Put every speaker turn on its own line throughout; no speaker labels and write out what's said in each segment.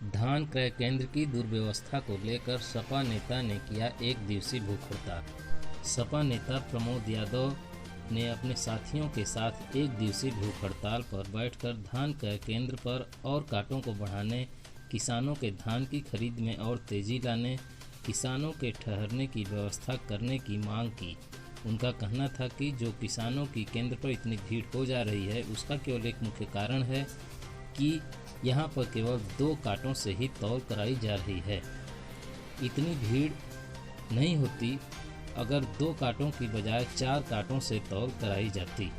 धान क्रय केंद्र की दुर्व्यवस्था को लेकर सपा नेता ने किया एक दिवसीय भूख हड़ताल। सपा नेता प्रमोद यादव ने अपने साथियों के साथ एक दिवसीय भूख हड़ताल पर बैठकर धान क्रय केंद्र पर और कांटों को बढ़ाने, किसानों के धान की खरीद में और तेजी लाने, किसानों के ठहरने की व्यवस्था करने की मांग की। उनका कहना था कि जो किसानों की केंद्र पर इतनी भीड़ हो जा रही है उसका केवल एक मुख्य कारण है कि यहाँ पर केवल 2 कांटों से ही तौल कराई जा रही है। इतनी भीड़ नहीं होती अगर 2 कांटों की बजाय 4 कांटों से तौल कराई जाती।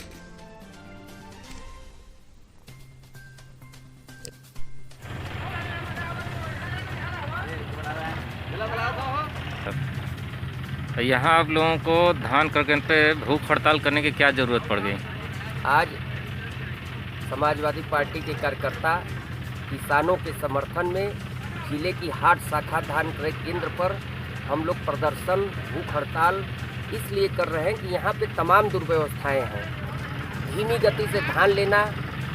यहाँ आप लोगों को धान क्रय केंद्र पे भूख हड़ताल करने की क्या ज़रूरत पड़ गई?
आज समाजवादी पार्टी के कार्यकर्ता किसानों के समर्थन में जिले की हाट शाखा धान क्रय केंद्र पर हम लोग प्रदर्शन भूख हड़ताल इसलिए कर रहे हैं कि यहाँ पे तमाम दुर्व्यवस्थाएं हैं। धीमी गति से धान लेना,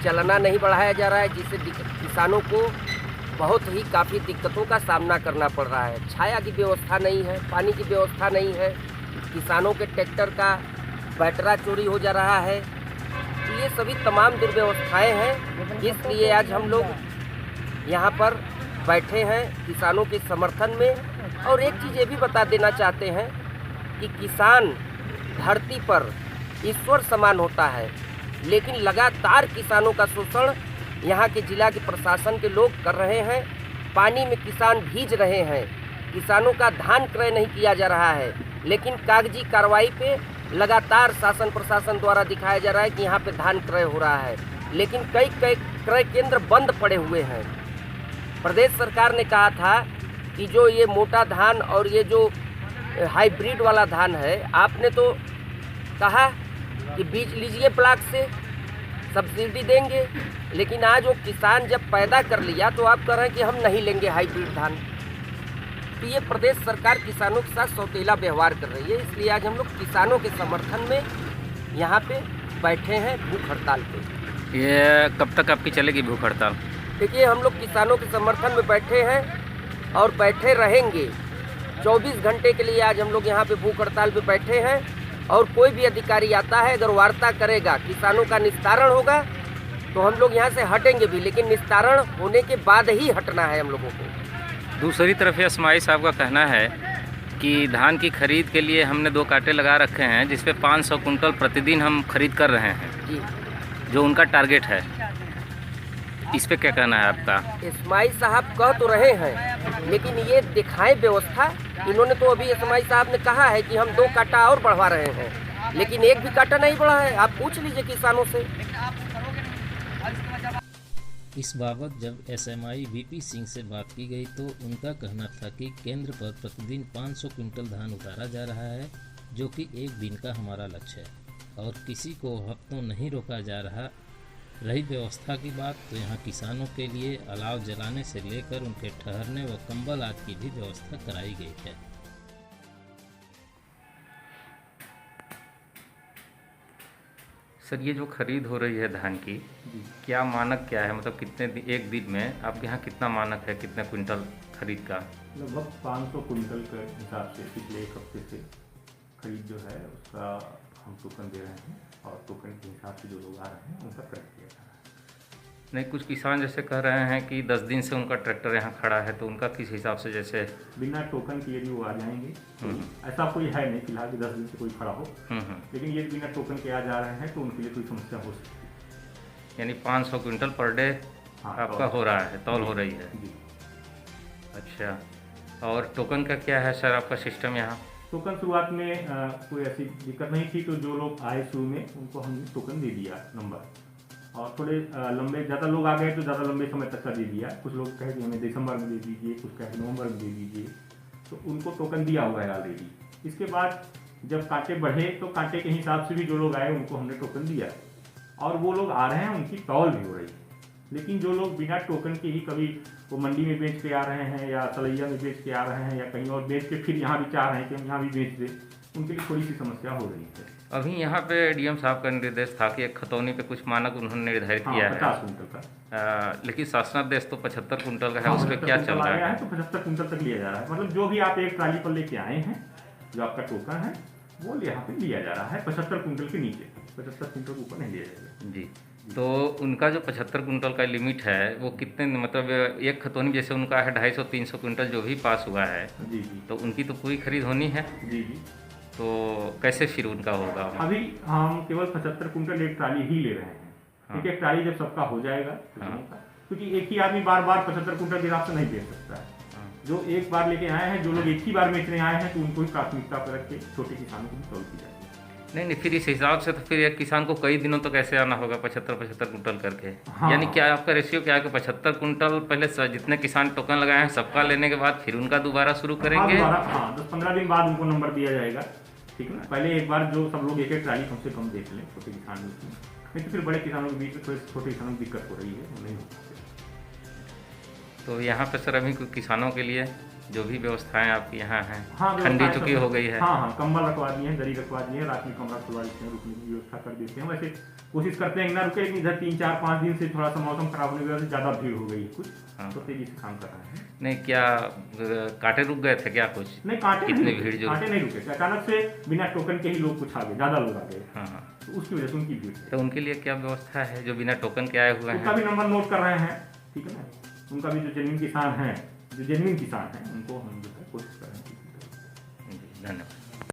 चलना नहीं बढ़ाया जा रहा है, जिससे किसानों को बहुत ही काफ़ी दिक्कतों का सामना करना पड़ रहा है। छाया की व्यवस्था नहीं है, पानी की व्यवस्था नहीं है, किसानों के ट्रैक्टर का बैटरा चोरी हो जा रहा है। तो ये सभी तमाम दुर्व्यवस्थाएं हैं, इसलिए आज हम लोग यहाँ पर बैठे हैं किसानों के समर्थन में। और एक चीज़ ये भी बता देना चाहते हैं कि किसान धरती पर ईश्वर समान होता है, लेकिन लगातार किसानों का शोषण यहाँ के जिला के प्रशासन के लोग कर रहे हैं। पानी में किसान भीज रहे हैं, किसानों का धान क्रय नहीं किया जा रहा है, लेकिन कागजी कार्रवाई पे लगातार शासन प्रशासन द्वारा दिखाया जा रहा है कि यहाँ पे धान क्रय हो रहा है, लेकिन कई क्रय केंद्र बंद पड़े हुए हैं। प्रदेश सरकार ने कहा था कि जो ये मोटा धान और ये जो हाइब्रिड वाला धान है, आपने तो कहा कि बीज लीजिए ब्लॉक से, सब्सिडी देंगे, लेकिन आज वो किसान जब पैदा कर लिया तो आप कह रहे हैं कि हम नहीं लेंगे हाइब्रिड धान। तो ये प्रदेश सरकार किसानों के साथ सौतेला व्यवहार कर रही है, इसलिए आज हम लोग किसानों के समर्थन में यहाँ पे बैठे हैं भूख हड़ताल पे।
ये कब तक आपकी चलेगी भूख हड़ताल?
देखिए, हम लोग किसानों के समर्थन में बैठे हैं और बैठे रहेंगे। 24 घंटे के लिए आज हम लोग यहाँ पे भूख हड़ताल पे बैठे हैं। और कोई भी अधिकारी आता है, अगर वार्ता करेगा, किसानों का निस्तारण होगा तो हम लोग यहाँ से हटेंगे भी, लेकिन निस्तारण होने के बाद ही हटना है हम लोगों को।
दूसरी तरफ एसएमआई साहब का कहना है कि धान की खरीद के लिए हमने 2 कांटे लगा रखे हैं, जिसपे 500 कुंटल प्रतिदिन हम खरीद कर रहे हैं
जी,
जो उनका टारगेट है। इस पे क्या कहना है आपका?
एसएमआई साहब कह तो रहे हैं, लेकिन ये दिखाएं व्यवस्था। इन्होंने तो अभी एसएमआई साहब ने कहा है कि हम 2 कांटा और बढ़वा रहे हैं, लेकिन एक भी कांटा नहीं बढ़ा है। आप पूछ लीजिए किसानों से।
इस बाबत जब एसएमआई वीपी सिंह से बात की गई तो उनका कहना था कि केंद्र पर प्रतिदिन 500 क्विंटल धान उतारा जा रहा है, जो कि एक दिन का हमारा लक्ष्य है और किसी को हफ्तों नहीं रोका जा रहा। रही व्यवस्था की बात, तो यहाँ किसानों के लिए अलाव जलाने से लेकर उनके ठहरने व कंबल आदि की भी व्यवस्था कराई गई है।
सर, ये जो खरीद हो रही है धान की, क्या मानक क्या है? मतलब कितने एक दिन में आपके यहाँ कितना मानक है, कितने क्विंटल खरीद का?
लगभग 500 कुंटल के हिसाब से पिछले 1 हफ्ते से खरीद जो है उसका हम टोकन दे रहे हैं, और टोकन के हिसाब से जो लोग आ रहे हैं उनका क्रय किया जा रहा है।
नहीं, कुछ किसान जैसे कह रहे हैं कि 10 दिन से उनका ट्रैक्टर यहाँ खड़ा है, तो उनका किस हिसाब से, जैसे
बिना टोकन के यदि वो आ जाएंगे, ऐसा कोई है नहीं फिलहाल कि 10 दिन से कोई खड़ा हो, लेकिन यदि बिना टोकन के आ जा रहे हैं तो उनके लिए कोई समस्या हो सकती है।
यानी 500 क्विंटल पर डे आपका हो रहा है, तौल हो रही है
जी।
अच्छा, और टोकन का क्या है सर आपका सिस्टम यहाँ?
टोकन शुरुआत में कोई ऐसी दिक्कत नहीं थी, तो जो लोग आए शुरू में उनको हमने टोकन दे दिया नंबर, और थोड़े लंबे ज़्यादा लोग आ गए तो ज़्यादा लंबे समय तक का दे दिया। कुछ लोग कहे कि हमें दिसंबर में दे दीजिए, कुछ कहे नवंबर में दे दीजिए, तो उनको टोकन दिया हुआ है ऑलरेडी। इसके बाद जब कांटे बढ़े तो कांटे के हिसाब से भी जो लोग आए उनको हमने टोकन दिया, और वो लोग आ रहे हैं, उनकी तौल भी हो रही है। लेकिन जो लोग बिना टोकन के ही कभी वो मंडी में बेच के आ रहे हैं या सलैया में बेच के आ रहे हैं या कहीं और बेच के फिर यहाँ भी चाह रहे हैं कि हम यहाँ भी बेच दें, उनके लिए थोड़ी सी समस्या हो रही है।
अभी यहाँ पे डीएम साहब का निर्देश था कि एक खतौनी पे कुछ मानक उन्होंने निर्धारित
हाँ,
किया है,
50 कुंटल का।
लेकिन शासनादेश तो 75 कुंटल का है,
हाँ,
उस पर
75
क्या
कुंटल
चल
आ
रहा
गया
है?
तो 75 कुंटल तक लिया जा रहा है। मतलब जो भी आप एक ट्राली पर लेके आए हैं, जो आपका टोकन है वो यहाँ पे लिया जा रहा है 75 कुंटल के नीचे, 75 कुंटल के ऊपर नहीं लिया जाएगा।
जी, तो उनका जो 75 कुंटल का लिमिट है वो कितने, मतलब एक खतौनी जैसे उनका है 250-300 कुंटल जो भी पास हुआ है,
जी जी
तो उनकी तो पूरी खरीद होनी है,
जी जी।
तो कैसे फिर उनका होगा?
अभी हम केवल 75 कुंटल एक ट्राली ही ले रहे हैं।
हाँ।
एक ट्राली जब सबका हो जाएगा क्योंकि एक ही आदमी बार बार 75 कुंटल के हिसाब से नहीं बेच सकता है। जो एक बार लेके आए हैं, जो लोग एक ही बार बेचने आए हैं, तो उनको ही प्राथमिकता पर रख के छोटे किसानों को भी तौल की जाएगी।
नहीं, फिर इस हिसाब से तो फिर एक किसान को कई दिनों तक ऐसे आना होगा 75 कुंटल करके।
हाँ।
यानी क्या आपका रेशियो क्या है कि 75 कुंटल पहले जितने किसान टोकन लगाए हैं सबका लेने के बाद फिर उनका दोबारा शुरू करेंगे?
हाँ, 10-15 दिन बाद उनको नंबर दिया जाएगा, ठीक है ना। पहले एक बार जो सब लोग एक एक ट्राली कम से कम देख लें, छोटे किसान लोग, नहीं तो फिर बड़े किसानों के बीच में थोड़े छोटे किसानों की दिक्कत हो रही है, वो नहीं हो सकती।
तो यहाँ पे सर अभी कुछ किसानों के लिए जो भी व्यवस्थाएं आपकी यहाँ हैं,
हाँ,
ठंडी चुकी हो गई है?
हाँ, कंबल रखवा दिए हैं, दरी रखवा दिए हैं, रात में कमरा खुलवा देते हैं, रुकने की व्यवस्था कर देते हैं। वैसे कोशिश करते हैं कि ना रुके, लेकिन इधर 3-4-5 दिन से थोड़ा सा मौसम खराब होने की वजह से ज़्यादा भीड़ हो गई है कुछ, तो तेजी से काम कर रहे हैं।
नहीं, क्या कांटे रुक गए थे क्या कुछ?
नहीं, कांटे
कितनी भीड़ जो
कांटे नहीं रुके, अचानक से बिना टोकन के ही लोग कुछ आ गए, ज़्यादा लोग आ गए,
हाँ,
तो उसकी वजह से उनकी भीड़।
तो उनके लिए क्या व्यवस्था है जो बिना टोकन के आए हुए
उनका
हैं?
भी नंबर नोट कर रहे हैं, ठीक है ना। उनका भी जो जेन्युइन किसान हैं, उनको हम जो है कोशिश कर रहे हैं।
जी, धन्यवाद।